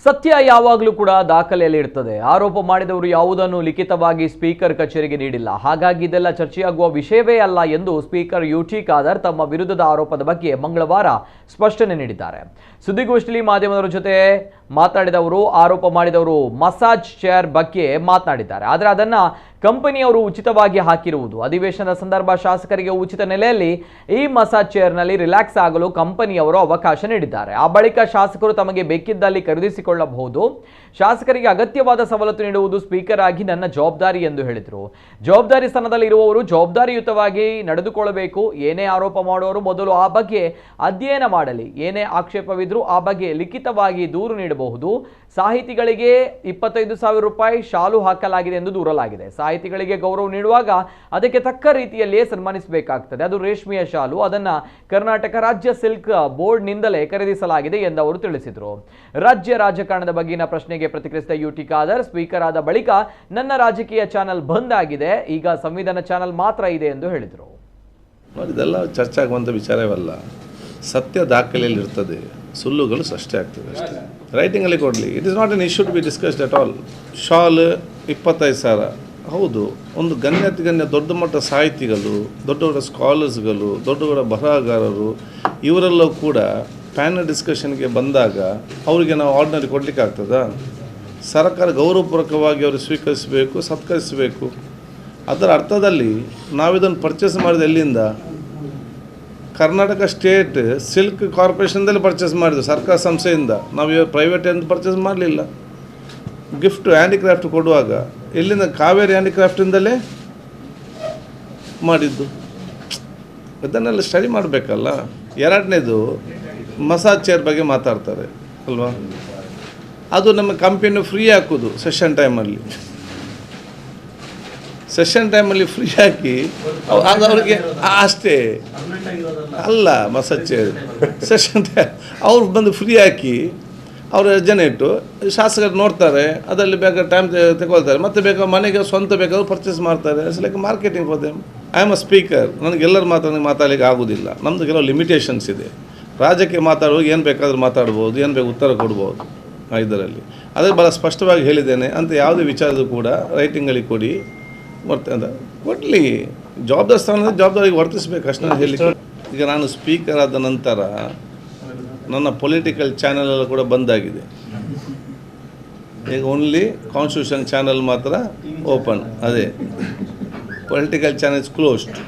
ಸತ್ಯ ಯಾವಾಗಲೂ ಕೂಡ ದಾಖಲೆಯಲ್ಲಿ ಇರ್ತದೆ. ಆರೋಪ ಮಾಡಿದವರು ಯಾವುದನ್ನು ಲಿಖಿತವಾಗಿ ಸ್ಪೀಕರ್ ಕಚೇರಿಗೆ ನೀಡಿಲ್ಲ. ಹಾಗಾಗಿ ಇದೆಲ್ಲ ಚರ್ಚೆಯಾಗುವ ವಿಷಯವೇ ಅಲ್ಲ ಎಂದು ಸ್ಪೀಕರ್ ಯುಟಿ ಖಾದರ್ ತಮ್ಮ ವಿರುದ್ಧದ ಆರೋಪದ ಬಗ್ಗೆ ಮಂಗಳವಾರ ಸ್ಪಷ್ಟನೆ ನೀಡಿದ್ದಾರೆ. ಸುದ್ದಿಗೋಷ್ಠಿಯಲ್ಲಿ ಮಾಧ್ಯಮದವರ ಜೊತೆ ಮಾತನಾಡಿದವರು ಆರೋಪ ಮಾಡಿದವರು ಮಸಾಜ್ ಚೇರ್ ಬಗ್ಗೆ ಮಾತನಾಡಿದ್ದಾರೆ. ಆದರೆ ಅದನ್ನ ಕಂಪನಿಯವರು ಉಚಿತವಾಗಿ ಹಾಕಿರುವುದು. ಅಧಿವೇಶನದ ಸಂದರ್ಭ ಶಾಸಕರಿಗೆ ಉಚಿತ ನೆಲೆಯಲ್ಲಿ ಈ ಮಸಾಜ್ ಚೇರ್ನಲ್ಲಿ ರಿಲ್ಯಾಕ್ಸ್ ಆಗಲು ಕಂಪನಿಯವರು ಅವಕಾಶ ನೀಡಿದ್ದಾರೆ. ಆ ಬಳಿಕ ಶಾಸಕರು ತಮಗೆ ಬೇಕಿದ್ದಲ್ಲಿ ಖರೀದಿಸಿಕೊಳ್ಳಬಹುದು. ಶಾಸಕರಿಗೆ ಅಗತ್ಯವಾದ ಸವಲತ್ತು ನೀಡುವುದು ಸ್ಪೀಕರ್ ಆಗಿ ನನ್ನ ಜವಾಬ್ದಾರಿ ಎಂದು ಹೇಳಿದರು. ಜವಾಬ್ದಾರಿ ಸ್ಥಾನದಲ್ಲಿ ಇರುವವರು ಜವಾಬ್ದಾರಿಯುತವಾಗಿ ನಡೆದುಕೊಳ್ಳಬೇಕು. ಏನೇ ಆರೋಪ ಮಾಡುವವರು ಮೊದಲು ಆ ಬಗ್ಗೆ ಅಧ್ಯಯನ ಮಾಡಲಿ. ಏನೇ ಆಕ್ಷೇಪವಿದ್ರೂ ಆ ಬಗ್ಗೆ ಲಿಖಿತವಾಗಿ ದೂರು ನೀಡಬಹುದು. ಸಾಹಿತಿಗಳಿಗೆ 25,000 ರೂಪಾಯಿ ಶಾಲು ಹಾಕಲಾಗಿದೆ ಎಂದು ದೂರಲಾಗಿದೆ. ಸಾಹಿತಿಗಳಿಗೆ ಗೌರವ ನೀಡುವಾಗ ಅದಕ್ಕೆ ತಕ್ಕ ರೀತಿಯಲ್ಲಿಯೇ ಸನ್ಮಾನಿಸಬೇಕಾಗ್ತದೆ. ಅದು ರೇಷ್ಮೆಯ ಶಾಲು. ಅದನ್ನ ಕರ್ನಾಟಕ ರಾಜ್ಯ ಸಿಲ್ಕ್ ಬೋರ್ಡ್ನಿಂದಲೇ ಖರೀದಿಸಲಾಗಿದೆ ಎಂದು ಅವರು ತಿಳಿಸಿದರು. ರಾಜ್ಯ ರಾಜಕಾರಣದ ಬಗ್ಗಿನ ಪ್ರಶ್ನೆಗೆ ಪ್ರತಿಕ್ರಿಯಿಸಿದ ಯುಟಿ ಖಾದರ್, ಸ್ಪೀಕರ್ ಆದ ಬಳಿಕ ನನ್ನ ರಾಜಕೀಯ ಚಾನೆಲ್ ಬಂದ್ ಆಗಿದೆ. ಈಗ ಸಂವಿಧಾನ ಚಾನೆಲ್ ಮಾತ್ರ ಇದೆ ಎಂದು ಹೇಳಿದರು. ಇದೆಲ್ಲ ಚರ್ಚೆ ಆಗುವಂಥ ವಿಚಾರವಲ್ಲ. ಸತ್ಯ ದಾಖಲೆಯಲ್ಲಿ ಇರ್ತದೆ, ಸುಳ್ಳುಗಳು ಸೃಷ್ಟಿ ಆಗ್ತದೆ ಅಷ್ಟೇ. ರೈಟಿಂಗಲ್ಲಿ ಕೊಡಲಿ. It is not an issue to be discussed at all. ಶಾಲ್ 25,000 ಹೌದು. ಒಂದು ಗಣ್ಯ ದೊಡ್ಡ ಮಟ್ಟ ಸಾಹಿತಿಗಳು, ದೊಡ್ಡ ದೊಡ್ಡ ಸ್ಕಾಲರ್ಸ್ಗಳು, ದೊಡ್ಡ ದೊಡ್ಡ ಬರಹಗಾರರು ಇವರೆಲ್ಲೂ ಕೂಡ ಪ್ಯಾನಲ್ ಡಿಸ್ಕಷನ್ಗೆ ಬಂದಾಗ ಅವರಿಗೆ ನಾವು ಆರ್ಡಿನರಿ ಕೊಡಲಿಕ್ಕೆ ಆಗ್ತದಾ? ಸರ್ಕಾರ ಗೌರವಪೂರ್ವಕವಾಗಿ ಅವರು ಸ್ವೀಕರಿಸಬೇಕು, ಸತ್ಕರಿಸಬೇಕು. ಅದರ ಅರ್ಥದಲ್ಲಿ ನಾವಿದನ್ನು ಪರ್ಚೇಸ್ ಮಾಡಿದ ಎಲ್ಲಿಂದ? ಕರ್ನಾಟಕ ಸ್ಟೇಟ್ ಸಿಲ್ಕ್ ಕಾರ್ಪೊರೇಷನ್ದಲ್ಲಿ ಪರ್ಚೇಸ್ ಮಾಡಿದ್ದು, ಸರ್ಕಾರ ಸಂಸ್ಥೆಯಿಂದ. ನಾವು ಪ್ರೈವೇಟ್ ಎಂದು ಪರ್ಚೇಸ್ ಮಾಡಲಿಲ್ಲ. ಗಿಫ್ಟ್ ಹ್ಯಾಂಡಿಕ್ರಾಫ್ಟ್ ಕೊಡುವಾಗ ಎಲ್ಲಿಂದ? ಕಾವೇರಿ ಹ್ಯಾಂಡಿಕ್ರಾಫ್ಟಿಂದಲೇ ಮಾಡಿದ್ದು. ಇದನ್ನೆಲ್ಲ ಸ್ಟಡಿ ಮಾಡಬೇಕಲ್ಲ. ಎರಡನೇದು ಮಸಾಜ್ ಚೇರ್ ಬಗ್ಗೆ ಮಾತಾಡ್ತಾರೆ ಅಲ್ವಾ? ಅದು ನಮ್ಮ ಕಂಪನಿ ಫ್ರೀ ಹಾಕೋದು ಸೆಷನ್ ಟೈಮಲ್ಲಿ ಫ್ರೀ ಹಾಕಿ ಅದು ಅವ್ರಿಗೆ ಅಷ್ಟೇ ಅಲ್ಲ. ಮಸಾಜ್ ಚೇರ್ ಸೆಷನ್ ಅವ್ರು ಬಂದು ಫ್ರೀ ಹಾಕಿ ಅವ್ರ ಜನ ಇಟ್ಟು ಶಾಸಕರು ನೋಡ್ತಾರೆ. ಅದರಲ್ಲಿ ಬೇಕಾದ್ರೆ ಟೈಮ್ ತಗೊಳ್ತಾರೆ. ಮತ್ತೆ ಬೇಕಾದ್ರೆ ಮನೆಗೆ ಸ್ವಂತ ಬೇಕಾದ್ರೂ ಪರ್ಚೇಸ್ ಮಾಡ್ತಾರೆ. It's like marketing for them. I am a speaker. ನನಗೆಲ್ಲರ ಮಾತಾಡಲಿಕ್ಕೆ ಆಗೋದಿಲ್ಲ. ನಮ್ಮದು ಕೆಲವು ಲಿಮಿಟೇಷನ್ಸ್ ಇದೆ. ರಾಜ್ಯಕ್ಕೆ ಮಾತಾಡುವಾಗ ಏನು ಬೇಕಾದರೂ ಮಾತಾಡ್ಬೋದು, ಏನು ಬೇಕು ಉತ್ತರ ಕೊಡ್ಬೋದು. ಇದರಲ್ಲಿ ಅದಕ್ಕೆ ಭಾಳ ಸ್ಪಷ್ಟವಾಗಿ ಹೇಳಿದ್ದೇನೆ. ಅಂತ ಯಾವುದೇ ವಿಚಾರದೂ ಕೂಡ ರೈಟಿಂಗಲ್ಲಿ ಕೊಡಿ ಅಂತ ಕೊಡಲಿ. ಜವಾಬ್ದಾರಿ ಸ್ಥಾನದಲ್ಲಿ ಜವಾಬ್ದಾರಿಗೆ ವರ್ತಿಸಬೇಕು ಅಷ್ಟೇ ನಾನು ಹೇಳಿ. ಈಗ ನಾನು ಸ್ಪೀಕರ್ ಆದ ನಂತರ ನನ್ನ ಪೊಲಿಟಿಕಲ್ ಚಾನೆಲ್ ಕೂಡ ಬಂದಾಗಿದೆ. ಈಗ ಓನ್ಲಿ ಕಾನ್ಸ್ಟಿಟ್ಯೂಷನ್ ಚಾನೆಲ್ ಮಾತ್ರ ಓಪನ್. ಅದೇ ಪೊಲಿಟಿಕಲ್ ಚಾನೆಲ್ಸ್ ಕ್ಲೋಸ್ಡ್.